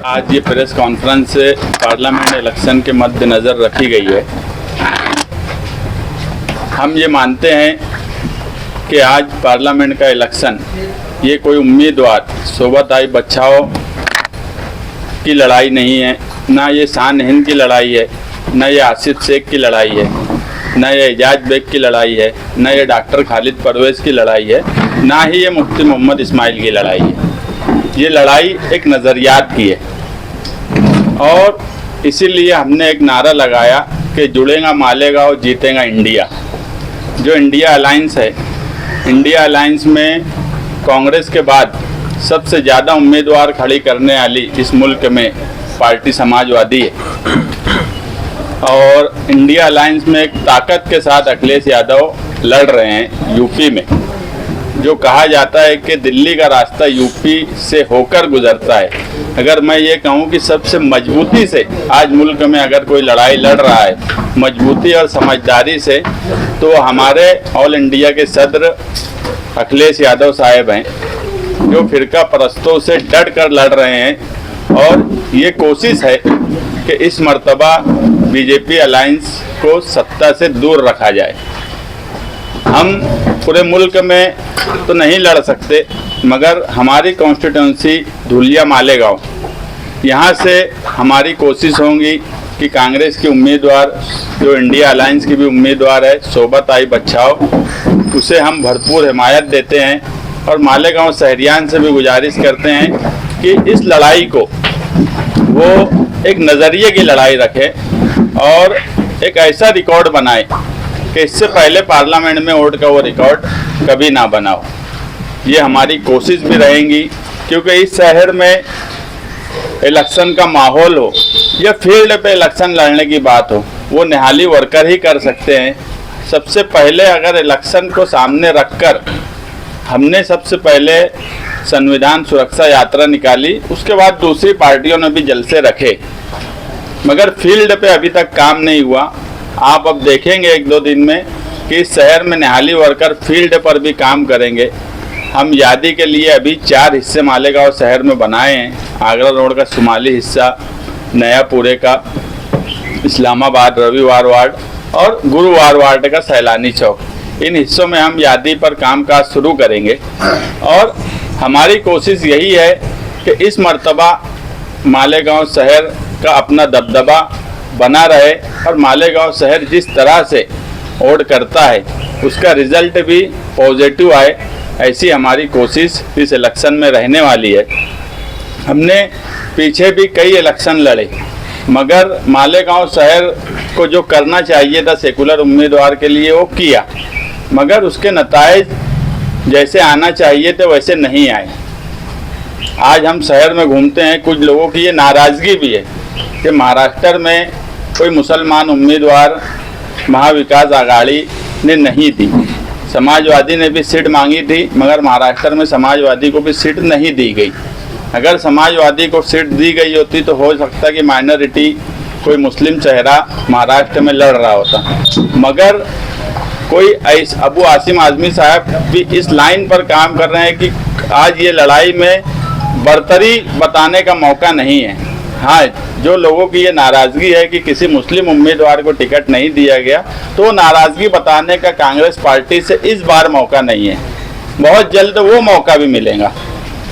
आज ये press conference parliament election के मद्देनज़र रखी गई है। हम ये मानते हैं कि आज पार्लियामेंट का इलेक्शन ये कोई उम्मीदवार शोभाताई बच्चाओं की लड़ाई नहीं है, ना ये शान हिंद की लड़ाई है, ना ये आसिफ शेख की लड़ाई है, ना ये एजाज बेग की लड़ाई है, ना ये डॉक्टर खालिद परवेज़ की लड़ाई है, ना ही ये मुफ्ती मोहम्मद इस्माइल की लड़ाई है। ये लड़ाई एक नज़रियात की है और इसीलिए हमने एक नारा लगाया कि जुड़ेगा मालेगा और जीतेगा इंडिया। जो इंडिया अलायंस है, इंडिया अलायंस में कांग्रेस के बाद सबसे ज़्यादा उम्मीदवार खड़ी करने वाली इस मुल्क में पार्टी समाजवादी है और इंडिया अलायंस में एक ताकत के साथ अखिलेश यादव लड़ रहे हैं यूपी में। जो कहा जाता है कि दिल्ली का रास्ता यूपी से होकर गुजरता है। अगर मैं ये कहूँ कि सबसे मजबूती से आज मुल्क में अगर कोई लड़ाई लड़ रहा है मजबूती और समझदारी से, तो हमारे ऑल इंडिया के सदर अखिलेश यादव साहब हैं, जो फिरका परस्तों से डट कर लड़ रहे हैं और ये कोशिश है कि इस मर्तबा बीजेपी अलायंस को सत्ता से दूर रखा जाए। हम पूरे मुल्क में तो नहीं लड़ सकते, मगर हमारी कॉन्स्टिट्यूंसी धुलिया मालेगांव, यहाँ से हमारी कोशिश होगी कि कांग्रेस की उम्मीदवार जो इंडिया अलायंस की भी उम्मीदवार है शोभाताई बच्चाओ, उसे हम भरपूर हिमायत देते हैं और मालेगांव शहरियान से भी गुजारिश करते हैं कि इस लड़ाई को वो एक नज़रिए की लड़ाई रखे और एक ऐसा रिकॉर्ड बनाए कि इससे पहले पार्लियामेंट में वोट का वो रिकॉर्ड कभी ना बनाओ। ये हमारी कोशिश भी रहेंगी, क्योंकि इस शहर में इलेक्शन का माहौल हो या फील्ड पे इलेक्शन लड़ने की बात हो, वो निहाली वर्कर ही कर सकते हैं। सबसे पहले अगर इलेक्शन को सामने रखकर हमने सबसे पहले संविधान सुरक्षा यात्रा निकाली, उसके बाद दूसरी पार्टियों ने भी जलसे रखे, मगर फील्ड पे अभी तक काम नहीं हुआ। आप अब देखेंगे एक दो दिन में कि इस शहर में निहाली वर्कर फील्ड पर भी काम करेंगे। हम यादी के लिए अभी 4 हिस्से मालेगांव शहर में बनाए हैं। आगरा रोड का शुमाली हिस्सा, नयापुरे का इस्लामाबाद रविवार वार्ड और गुरुवार वार्ड का सैलानी चौक, इन हिस्सों में हम यादी पर कामकाज शुरू करेंगे। और हमारी कोशिश यही है कि इस मर्तबा मालेगांव शहर का अपना दबदबा बना रहे और मालेगांव शहर जिस तरह से वोट करता है उसका रिजल्ट भी पॉजिटिव आए, ऐसी हमारी कोशिश इस इलेक्शन में रहने वाली है। हमने पीछे भी कई इलेक्शन लड़े, मगर मालेगांव शहर को जो करना चाहिए था सेकुलर उम्मीदवार के लिए वो किया, मगर उसके नताइज जैसे आना चाहिए थे वैसे नहीं आए। आज हम शहर में घूमते हैं, कुछ लोगों की ये नाराज़गी भी है कि महाराष्ट्र में कोई मुसलमान उम्मीदवार महाविकास आघाड़ी ने नहीं दी। समाजवादी ने भी सीट मांगी थी, मगर महाराष्ट्र में समाजवादी को भी सीट नहीं दी गई। अगर समाजवादी को सीट दी गई होती तो हो सकता कि माइनॉरिटी कोई मुस्लिम चेहरा महाराष्ट्र में लड़ रहा होता, मगर कोई अबू आसिम आजमी साहब भी इस लाइन पर काम कर रहे हैं कि आज ये लड़ाई में बरतरी बताने का मौका नहीं है। हाँ, जो लोगों की ये नाराज़गी है कि किसी मुस्लिम उम्मीदवार को टिकट नहीं दिया गया, तो नाराज़गी बताने का कांग्रेस पार्टी से इस बार मौका नहीं है। बहुत जल्द वो मौका भी मिलेगा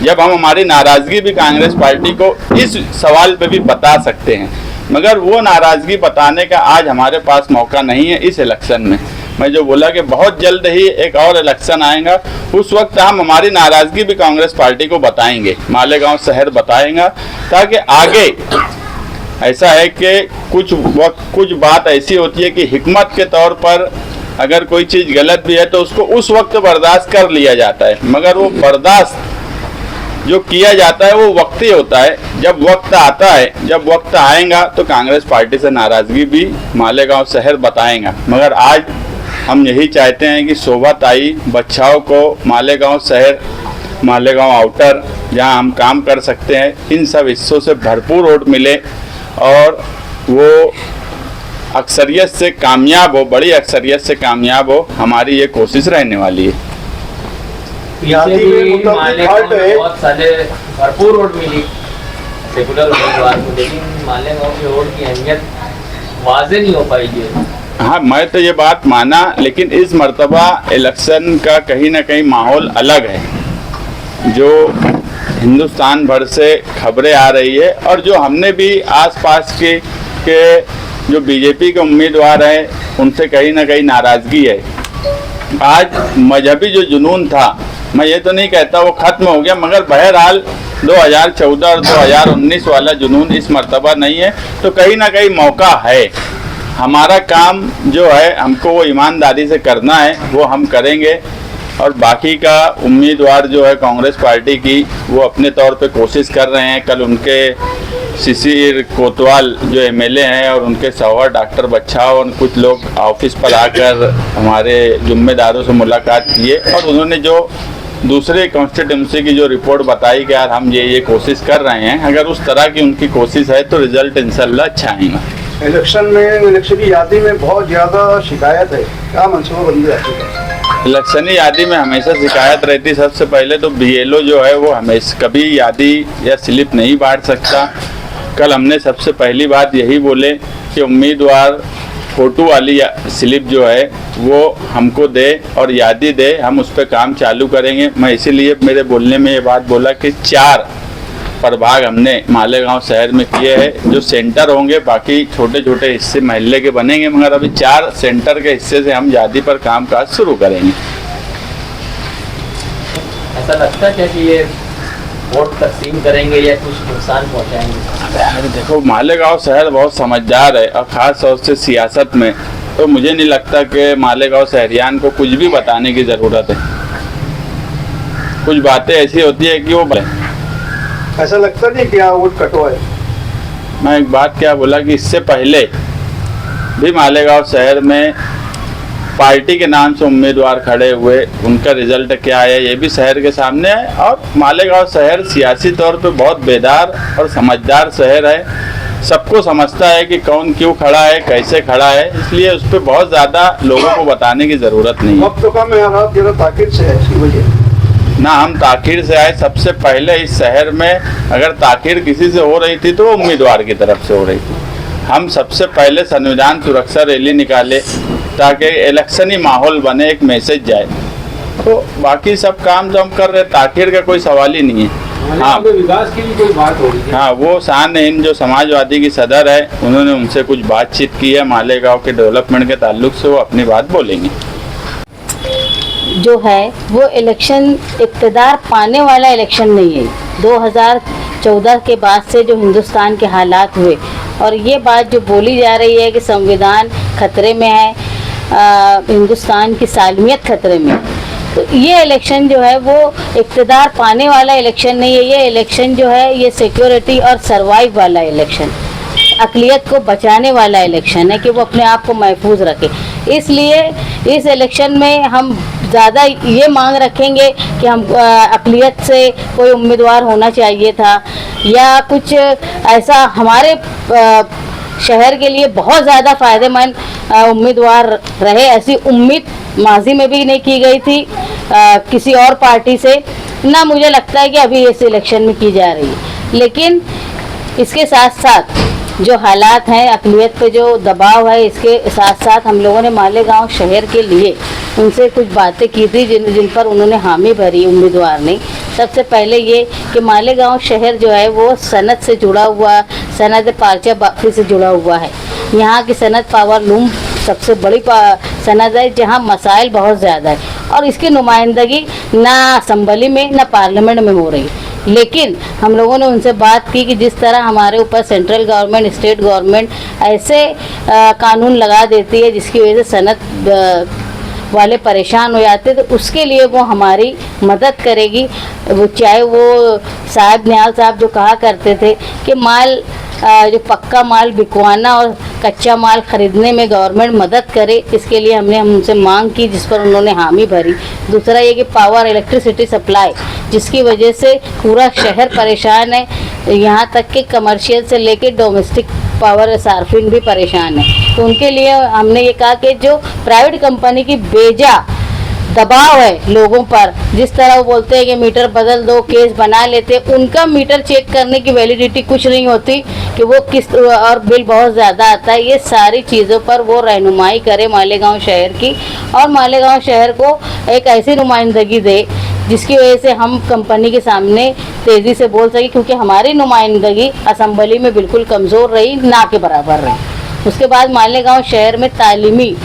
जब हम हमारी नाराज़गी भी कांग्रेस पार्टी को इस सवाल पे भी बता सकते हैं, मगर वो नाराज़गी बताने का आज हमारे पास मौका नहीं है इस इलेक्शन में। मैं जो बोला कि बहुत जल्द ही एक और इलेक्शन आएगा, उस वक्त हम हमारी नाराज़गी भी कांग्रेस पार्टी को बताएंगे, मालेगांव शहर बताएगा, ताकि आगे ऐसा है कि कुछ बात ऐसी होती है कि हिकमत के तौर पर अगर कोई चीज़ गलत भी है तो उसको उस वक्त बर्दाश्त कर लिया जाता है, मगर वो बर्दाश्त जो किया जाता है वो वक्ती होता है। जब वक्त आता है, जब वक्त आएगा तो कांग्रेस पार्टी से नाराज़गी भी मालेगांव शहर बताएगा। मगर आज हम यही चाहते हैं कि शोभाताई बच्चाओं को मालेगांव शहर, मालेगांव आउटर, जहां हम काम कर सकते हैं, इन सब हिस्सों से भरपूर वोट मिले और वो अक्सरियत से कामयाब हो, बड़ी अक्सरियत से कामयाब हो। हमारी ये कोशिश रहने वाली है। पीछे भी मालेगांव में बहुत सारे भरपूर वोट मिली, सेकुलर उम्मीदवार को, लेकिन मालेगांव के वोट की अहमियत वाज़ेह नहीं हो पाई है। हाँ, मैं तो ये बात माना, लेकिन इस मर्तबा इलेक्शन का कहीं ना कहीं माहौल अलग है। जो हिंदुस्तान भर से खबरें आ रही है और जो हमने भी आसपास के जो बीजेपी के उम्मीदवार हैं उनसे कहीं ना कहीं नाराज़गी है। आज मजहबी जो जुनून था, मैं ये तो नहीं कहता वो ख़त्म हो गया, मगर बहरहाल 2014 और 2019 वाला जुनून इस मर्तबा नहीं है। तो कहीं ना कहीं मौका है। हमारा काम जो है हमको वो ईमानदारी से करना है, वो हम करेंगे। और बाकी का उम्मीदवार जो है कांग्रेस पार्टी की, वो अपने तौर पे कोशिश कर रहे हैं। कल उनके शिशिर कोतवाल जो एमएलए हैं और उनके सौहर डॉक्टर बच्छाव और कुछ लोग ऑफिस पर आकर हमारे जिम्मेदारों से मुलाकात किए और उन्होंने जो दूसरे कॉन्स्टिट्यूंसी की जो रिपोर्ट बताई कि यार हम ये कोशिश कर रहे हैं, अगर उस तरह की उनकी कोशिश है तो रिजल्ट इंशाल्लाह अच्छा आएगा। इलेक्शन की यादी में बहुत ज़्यादा शिकायत है, क्या मनसूबाबंदी है? इलेक्शनी यादी में हमेशा शिकायत रहती। सबसे पहले तो बीएलओ जो है वो हमेशा कभी यादी या स्लिप नहीं बांट सकता। कल हमने सबसे पहली बात यही बोले कि उम्मीदवार फोटो वाली स्लिप जो है वो हमको दे और यादी दे, हम उस पर काम चालू करेंगे। मैं इसीलिए मेरे बोलने में ये बात बोला कि 4 प्रभाग हमने मालेगांव शहर में किए हैं, जो सेंटर होंगे, बाकी छोटे छोटे हिस्से महल्ले के बनेंगे, मगर अभी 4 सेंटर के हिस्से से हम यादी पर कामकाज शुरू करेंगे। ऐसा लगता है कि ये वोट तकसीम करेंगे या कुछ नुकसान पहुंचाएंगे? अरे देखो, मालेगांव शहर बहुत समझदार है और ख़ास तौर से सियासत में, तो मुझे नहीं लगता कि मालेगांव शहरियान को कुछ भी बताने की ज़रूरत है। कुछ बातें ऐसी होती है कि वो ऐसा लगता नहीं कि वोट कटवाए। मैं एक बात क्या बोला कि इससे पहले भी मालेगांव शहर में पार्टी के नाम से उम्मीदवार खड़े हुए, उनका रिजल्ट क्या है ये भी शहर के सामने है। और मालेगांव शहर सियासी तौर पे बहुत बेदार और समझदार शहर है, सबको समझता है कि कौन क्यों खड़ा है, कैसे खड़ा है, इसलिए उस पर बहुत ज़्यादा लोगों को बताने की ज़रूरत नहीं है। वक्त तो कम है, आप जरा ताकीद से है इसकी वजह ना, हम ताखिर से आए। सबसे पहले इस शहर में अगर ताखिर किसी से हो रही थी तो वो उम्मीदवार की तरफ से हो रही थी। हम सबसे पहले संविधान सुरक्षा रैली निकाले ताकि इलेक्शनी माहौल बने, एक मैसेज जाए। तो बाकी सब काम जो हम कर रहे, ताखिर का कोई सवाल ही नहीं है। हाँ, विकास की भी कोई बात हो रही है? हाँ, वो शान हिंद जो समाजवादी की सदर है, उन्होंने उनसे कुछ बातचीत की है मालेगांव के डेवलपमेंट के ताल्लुक से, वो अपनी बात बोलेंगे। जो है वो इलेक्शन इक़्तिदार पाने वाला इलेक्शन नहीं है। 2014 के बाद से जो हिंदुस्तान के हालात हुए और ये बात जो बोली जा रही है कि संविधान खतरे में है, हिंदुस्तान की सालमियत खतरे में, तो ये इलेक्शन जो है वो इक़्तिदार पाने वाला इलेक्शन नहीं है। ये इलेक्शन जो है ये सिक्योरिटी और सर्वाइव वाला इलेक्शन, अक़लियत को बचाने वाला इलेक्शन है कि वो अपने आप को महफूज रखे। इसलिए इस इलेक्शन में हम ज़्यादा ये मांग रखेंगे कि हम अक़लियत से कोई उम्मीदवार होना चाहिए था या कुछ ऐसा हमारे शहर के लिए बहुत ज़्यादा फ़ायदेमंद उम्मीदवार रहे, ऐसी उम्मीद माजी में भी नहीं की गई थी किसी और पार्टी से, ना मुझे लगता है कि अभी इस इलेक्शन में की जा रही है। लेकिन इसके साथ साथ जो हालात हैं, अक़लियत पे जो दबाव है, इसके साथ साथ हम लोगों ने मालेगांव शहर के लिए उनसे कुछ बातें की थी जिन पर उन्होंने हामी भरी उम्मीदवार ने। सबसे पहले ये कि मालेगांव शहर जो है वो सनत से जुड़ा हुआ, सनत पार्चा बाफी से जुड़ा हुआ है। यहाँ की सनत पावर लूम सबसे बड़ी सनत है जहाँ मसाइल बहुत ज़्यादा है और इसकी नुमाइंदगी ना असम्बली में ना पार्लियामेंट में हो रही। लेकिन हम लोगों ने उनसे बात की कि जिस तरह हमारे ऊपर सेंट्रल गवर्नमेंट, स्टेट गवर्नमेंट ऐसे कानून लगा देती है जिसकी वजह से सनत वाले परेशान हो जाते, तो उसके लिए वो हमारी मदद करेगी। वो चाहे वो साहब निहाल साहब जो कहा करते थे कि माल जो पक्का माल बिकवाना और कच्चा माल ख़रीदने में गवर्नमेंट मदद करे, इसके लिए हमने उनसे मांग की जिस पर उन्होंने हामी भरी। दूसरा ये कि पावर, इलेक्ट्रिसिटी सप्लाई, जिसकी वजह से पूरा शहर परेशान है, यहाँ तक कि कमर्शियल से लेके डोमेस्टिक पावर सार्फिन भी परेशान है। तो उनके लिए हमने ये कहा कि जो प्राइवेट कंपनी की दबाव है लोगों पर, जिस तरह वो बोलते हैं कि मीटर बदल दो, केस बना लेते, उनका मीटर चेक करने की वैलिडिटी कुछ नहीं होती कि वो किस, और बिल बहुत ज़्यादा आता है। ये सारी चीज़ों पर वो रहनुमाई करे मालेगांव शहर की, और मालेगांव शहर को एक ऐसी नुमाइंदगी दे जिसकी वजह से हम कंपनी के सामने तेज़ी से बोल सके, क्योंकि हमारी नुमाइंदगी असम्बली में बिल्कुल कमज़ोर रही, ना के बराबर रही। उसके बाद मालेगांव शहर में तालीमी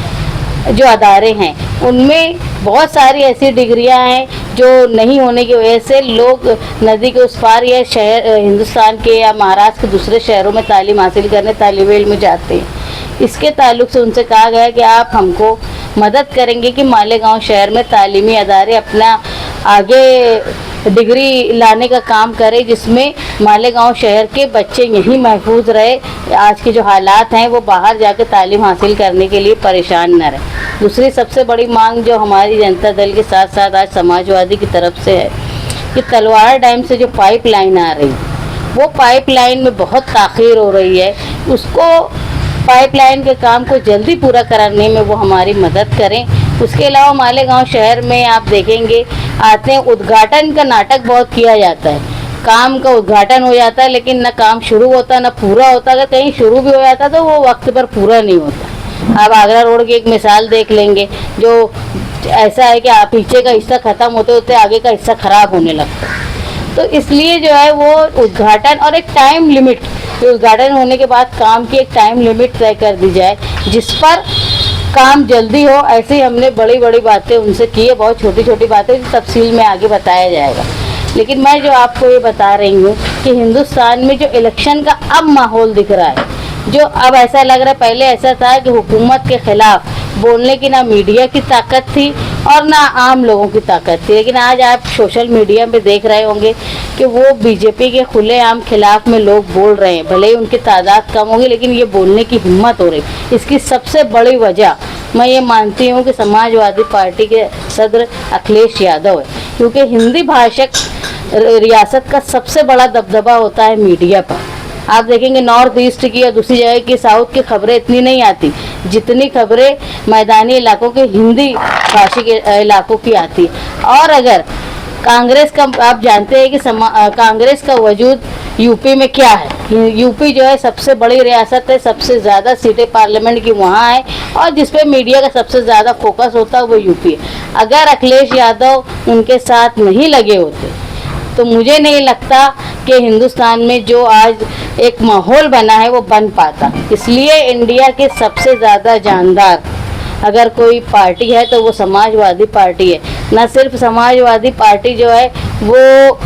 जो अदारे हैं उनमें बहुत सारी ऐसी डिग्रियां हैं जो नहीं होने की वजह से लोग नदी के उस पार या शहर हिंदुस्तान के या महाराष्ट्र के दूसरे शहरों में तालीम हासिल करने तालिब इल्म जाते हैं। इसके ताल्लुक से उनसे कहा गया कि आप हमको मदद करेंगे कि मालेगांव शहर में तालीमी अदारे अपना आगे डिग्री लाने का काम करें, जिसमें मालेगांव शहर के बच्चे यहीं महफूज रहे, आज के जो हालात हैं वो बाहर जाकर तालीम हासिल करने के लिए परेशान न रहे। दूसरी सबसे बड़ी मांग जो हमारी जनता दल के साथ साथ आज समाजवादी की तरफ से है कि तलवार डैम से जो पाइपलाइन आ रही वो पाइपलाइन में बहुत ताख़ीर हो रही है, उसको पाइपलाइन के काम को जल्दी पूरा कराने में वो हमारी मदद करें। उसके अलावा मालेगांव शहर में आप देखेंगे आते हैं, उद्घाटन का नाटक बहुत किया जाता है, काम का उद्घाटन हो जाता है लेकिन न काम शुरू होता न पूरा होता। अगर कहीं शुरू भी हो जाता तो वो वक्त पर पूरा नहीं होता। आप आगरा रोड की एक मिसाल देख लेंगे, जो ऐसा है कि आप पीछे का हिस्सा ख़त्म होते होते आगे का हिस्सा ख़राब होने लगता है। तो इसलिए जो है वो उद्घाटन और एक टाइम लिमिट, उद्घाटन होने के बाद काम की एक टाइम लिमिट तय कर दी जाए जिस पर काम जल्दी हो। ऐसे ही हमने बड़ी बड़ी बातें उनसे की है, बहुत छोटी छोटी बातें तफसील में आगे बताया जाएगा। लेकिन मैं जो आपको ये बता रही हूँ कि हिंदुस्तान में जो इलेक्शन का अब माहौल दिख रहा है, जो अब ऐसा लग रहा है, पहले ऐसा था कि हुकूमत के खिलाफ बोलने की ना मीडिया की ताकत थी और ना आम लोगों की ताकत थी, लेकिन आज आप सोशल मीडिया पे देख रहे होंगे कि वो बीजेपी के खुलेआम खिलाफ में लोग बोल रहे हैं। भले ही उनकी तादाद कम होगी लेकिन ये बोलने की हिम्मत हो रही। इसकी सबसे बड़ी वजह मैं ये मानती हूँ कि समाजवादी पार्टी के सदर अखिलेश यादव है, क्योंकि हिंदी भाषक रियासत का सबसे बड़ा दबदबा होता है मीडिया पर। आप देखेंगे नॉर्थ ईस्ट की या दूसरी जगह की साउथ की खबरें इतनी नहीं आती जितनी खबरें मैदानी इलाकों के हिंदी भाषी के इलाकों की आती। और अगर कांग्रेस का, आप जानते हैं कि कांग्रेस का वजूद यूपी में क्या है, यूपी जो है सबसे बड़ी रियासत है, सबसे ज़्यादा सीटें पार्लियामेंट की वहाँ है और जिस पे मीडिया का सबसे ज़्यादा फोकस होता है वो यूपी है। अगर अखिलेश यादव उनके साथ नहीं लगे होते तो मुझे नहीं लगता कि हिंदुस्तान में जो आज एक माहौल बना है वो बन पाता। इसलिए इंडिया के सबसे ज़्यादा जानदार अगर कोई पार्टी है तो वो समाजवादी पार्टी है। न सिर्फ समाजवादी पार्टी जो है वो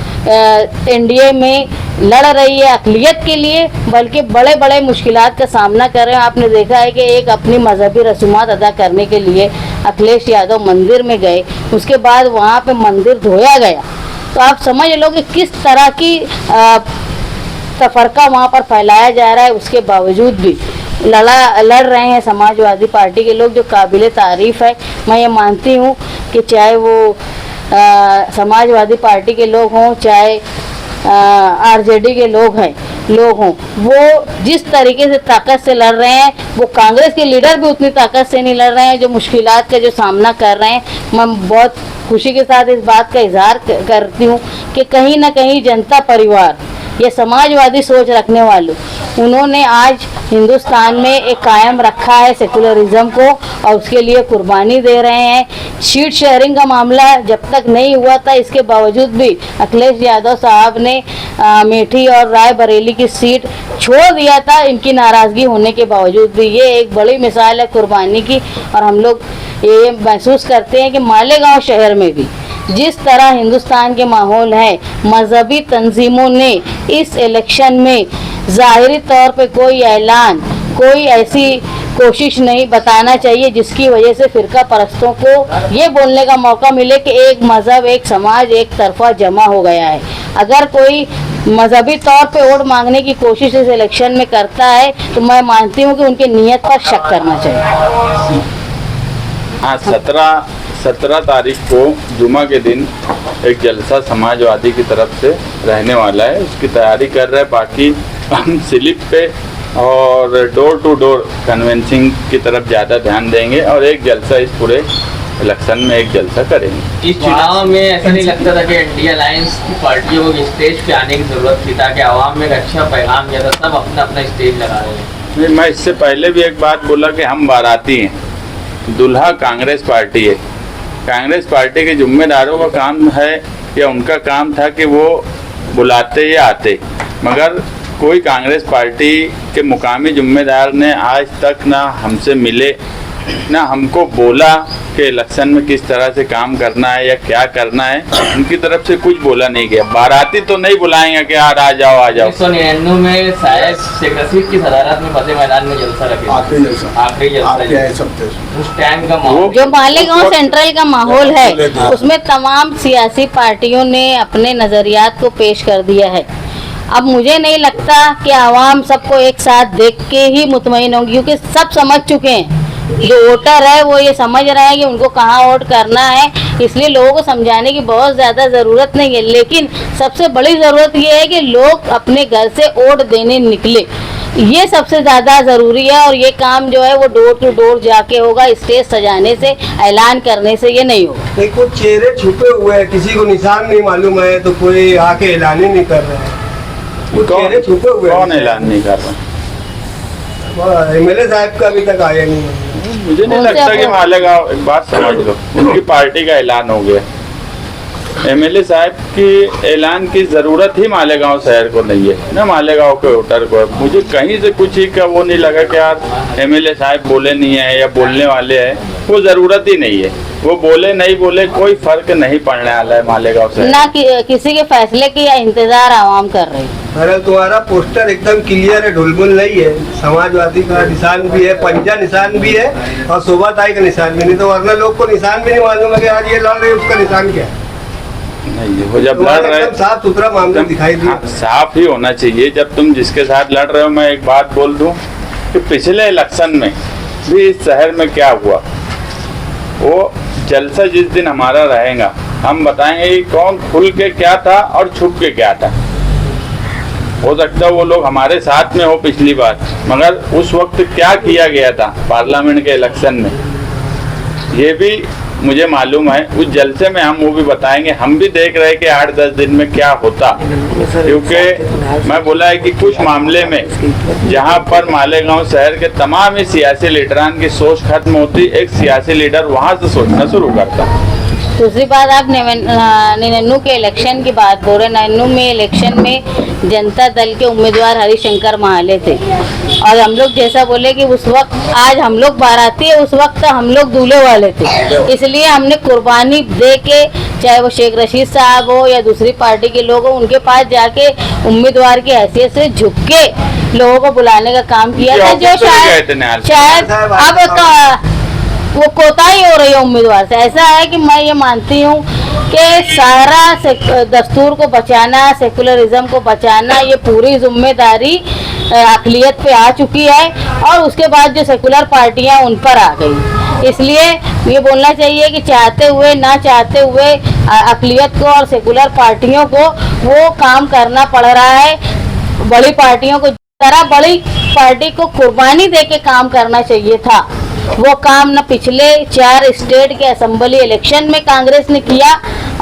इंडिया में लड़ रही है अक़लियत के लिए, बल्कि बड़े बड़े मुश्किलात का सामना कर रहे हैं। आपने देखा है कि एक अपनी मजहबी रसूमात अदा करने के लिए अखिलेश यादव मंदिर में गए, उसके बाद वहाँ पे मंदिर धोया गया। तो आप समझ लो कि किस तरह की तफरका वहाँ पर फैलाया जा रहा है। उसके बावजूद भी लड़ रहे हैं समाजवादी पार्टी के लोग, जो काबिल तारीफ़ है। मैं ये मानती हूँ कि चाहे वो समाजवादी पार्टी के लोग हों, चाहे आरजेडी के लोग हों, वो जिस तरीके से ताकत से लड़ रहे हैं, वो कांग्रेस के लीडर भी उतनी ताकत से नहीं लड़ रहे हैं जो मुश्किलात का जो सामना कर रहे हैं। मैं बहुत खुशी के साथ इस बात का इजहार करती हूँ कि कहीं ना कहीं जनता परिवार ये समाजवादी सोच रखने वालों उन्होंने आज हिंदुस्तान में एक कायम रखा है सेकुलरिज्म को और उसके लिए कुर्बानी दे रहे हैं। सीट शेयरिंग का मामला जब तक नहीं हुआ था, इसके बावजूद भी अखिलेश यादव साहब ने अमेठी और रायबरेली की सीट छोड़ दिया था इनकी नाराज़गी होने के बावजूद भी। ये एक बड़ी मिसाल है कुर्बानी की। और हम लोग ये महसूस करते हैं कि मालेगांव शहर में भी जिस तरह हिंदुस्तान के माहौल है, मजहबी तंजीमों ने इस इलेक्शन में ज़ाहिरी तौर पे कोई ऐलान, कोई ऐसी कोशिश नहीं बताना चाहिए जिसकी वजह से फ़िरका परस्तों को ये बोलने का मौका मिले कि एक मज़हब, एक समाज एक तरफा जमा हो गया है। अगर कोई मजहबी तौर पे वोट मांगने की कोशिश इस इलेक्शन में करता है तो मैं मानती हूँ कि उनकी नीयत पर शक करना चाहिए। हाँ, 17 तारीख को जुमा के दिन एक जलसा समाजवादी की तरफ से रहने वाला है, उसकी तैयारी कर रहे हैं। बाकी हम स्लिप पे और डोर टू डोर कन्वेंसिंग की तरफ ज़्यादा ध्यान देंगे और एक जलसा इस पूरे इलेक्शन में एक जलसा करेंगे। इस चुनाव में ऐसा नहीं लगता था कि इंडिया अलायंस की पार्टियों को स्टेज पे आने की जरूरत थी ताकि आवाम में एक अच्छा पैगाम गया था, सब अपना अपना स्टेज लगा रहे हैं। नहीं, मैं इससे पहले भी एक बात बोला कि हम बाराती हैं, दूल्हा कांग्रेस पार्टी है। कांग्रेस पार्टी के जिम्मेदारों का काम है या उनका काम था कि वो बुलाते या आते, मगर कोई कांग्रेस पार्टी के मुकामी जिम्मेदार ने आज तक ना हमसे मिले ना हमको बोला कि इलेक्शन में किस तरह से काम करना है या क्या करना है। उनकी तरफ से कुछ बोला नहीं गया। बाराती तो नहीं बुलाएंगे कि यार आ जाओ आ जाओ। 1999 में शायद शेख रशीद की सदारत में फतेह मैदान में जलसा रखे, आखिरी जलसा उस टाइम का माहौल जो मालेगांव सेंट्रल का माहौल है उसमें तमाम सियासी पार्टियों ने अपने नजरियात को पेश कर दिया है। अब मुझे नहीं लगता कि आवाम सबको एक साथ देख के ही मुतमईन होंगी, क्योंकि सब समझ चुके हैं। जो वोटर है वो ये समझ रहे हैं कि उनको कहाँ वोट करना है, इसलिए लोगों को समझाने की बहुत ज़्यादा ज़रूरत नहीं है। लेकिन सबसे बड़ी ज़रूरत ये है कि लोग अपने घर से वोट देने निकले, ये सबसे ज़्यादा ज़रूरी है। और ये काम जो है वो डोर टू डोर जाके होगा, स्टेज सजाने से, ऐलान करने से ये नहीं होगा। नहीं, कुछ चेहरे छुपे हुए हैं, किसी को निशान नहीं मालूम है तो कोई आके ऐलान ही नहीं कर रहा है। कुछ चेहरे छुपे हुए हैं। कौन ऐलान नहीं कर रहा? MLA साहब का अभी तक आया नहीं है। मुझे नहीं लगता कि मालेगांव, एक बात समझ लो, उनकी पार्टी का ऐलान हो गया। MLA साहब की ऐलान की जरूरत ही मालेगांव शहर को नहीं है ना मालेगांव के वोटर को। मुझे कहीं से कुछ ही का वो नहीं लगा कि यार MLA साहब बोले नहीं है या बोलने वाले हैं, वो जरूरत ही नहीं है। वो बोले नहीं बोले कोई फर्क नहीं पड़ने वाला है मालेगांव शहर ना किसी के फैसले की इंतजार आवाम कर रही है। अरे तुम्हारा पोस्टर एकदम क्लियर है, ढुलमुल नहीं है। समाजवादी का निशान भी है, पंजा निशान भी है और शोभाताई का निशान भी नहीं। तो वरना लोग को निशान भी नहीं मालूम है कि आज ये लड़ रहे उसका निशान क्या है। नहीं, वो जब लड़ रहे साफ सुथरा मामला दिखाई दिया। साफ ही होना चाहिए। जब तुम जिसके साथ लड़ रहे हो, मैं एक बात बोल दूं कि पिछले इलेक्शन में भी इस शहर में क्या हुआ, वो जलसा जिस दिन हमारा रहेगा हम बताएंगे कि कौन खुल के क्या था और छुप के क्या था। हो सकता है वो लोग हमारे साथ में हो पिछली बार, मगर उस वक्त क्या किया गया था पार्लियामेंट के इलेक्शन में ये भी मुझे मालूम है। उस जलसे में हम वो भी बताएंगे। हम भी देख रहे हैं कि 8-10 दिन में क्या होता, क्योंकि मैं बोला है कि कुछ मामले में जहां पर मालेगांव शहर के तमाम ही सियासी लीडरान की सोच खत्म होती, एक सियासी लीडर वहां से सोचना शुरू करता। दूसरी बात, आप 99 के इलेक्शन की बात बोल रहे। 99 में इलेक्शन में जनता दल के उम्मीदवार हरिशंकर महाले थे और हम लोग जैसा बोले कि उस वक्त, आज हम लोग बाराती है, उस वक्त हम लोग दूल्हे वाले थे। इसलिए हमने कुर्बानी दे के, चाहे वो शेख रशीद साहब हो या दूसरी पार्टी के लोग हो, उनके पास जाके उम्मीदवार की हैसियत से झुक के लोगों को बुलाने का काम किया था, जो शायद अब वो कोताही हो रही है उम्मीदवार से। ऐसा है कि मैं ये मानती हूँ कि सारा दस्तूर को बचाना, सेकुलरिज्म को बचाना, ये पूरी जिम्मेदारी अक़लियत पे आ चुकी है और उसके बाद जो सेकुलर पार्टियां उन पर आ गई। इसलिए ये बोलना चाहिए कि चाहते हुए ना चाहते हुए अक़लियत को और सेकुलर पार्टियों को वो काम करना पड़ रहा है। बड़ी पार्टियों को तरह बड़ी पार्टी को कुर्बानी दे के काम करना चाहिए था। वो काम न पिछले 4 स्टेट के असेंबली इलेक्शन में कांग्रेस ने किया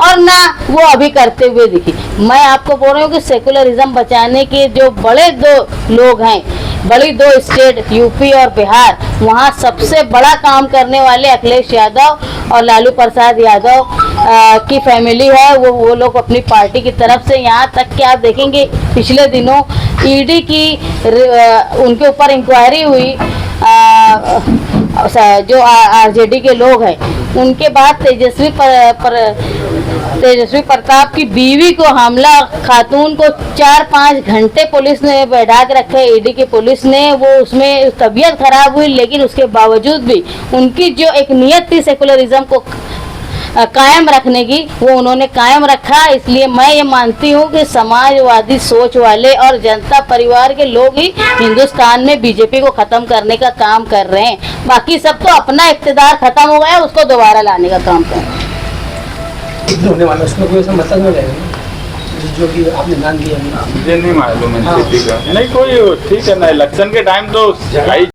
और ना वो अभी करते हुए दिखी। मैं आपको बोल रही हूँ कि सेकुलरिज्म बचाने के जो बड़े 2 लोग हैं, बड़ी 2 स्टेट यूपी और बिहार, वहाँ सबसे बड़ा काम करने वाले अखिलेश यादव और लालू प्रसाद यादव की फैमिली है। वो लोग अपनी पार्टी की तरफ से, यहाँ तक कि आप देखेंगे पिछले दिनों ईडी की उनके ऊपर इंक्वायरी हुई, जो आरजेडी के लोग हैं, उनके बाद तेजस्वी प्रताप की बीवी को हमला, खातून को 4-5 घंटे पुलिस ने बैठा के रखे, ईडी की पुलिस ने। वो उसमें तबीयत खराब हुई, लेकिन उसके बावजूद भी उनकी जो एक नियत थी सेकुलरिज्म को कायम रखने की, वो उन्होंने कायम रखा। इसलिए मैं ये मानती हूँ कि समाजवादी सोच वाले और जनता परिवार के लोग ही हिंदुस्तान में बीजेपी को ख़त्म करने का काम कर रहे हैं। बाकी सब तो अपना इक़्तिदार ख़त्म हो गया, उसको दोबारा लाने का काम कर रहे हैं। होने वाला उसमें कोई ऐसा मतलब नहीं रहेगा जो कि आपने नाम दिया। मुझे नहीं मालूम है स्थिति का। नहीं कोई, ठीक है ना, इलेक्शन के टाइम तो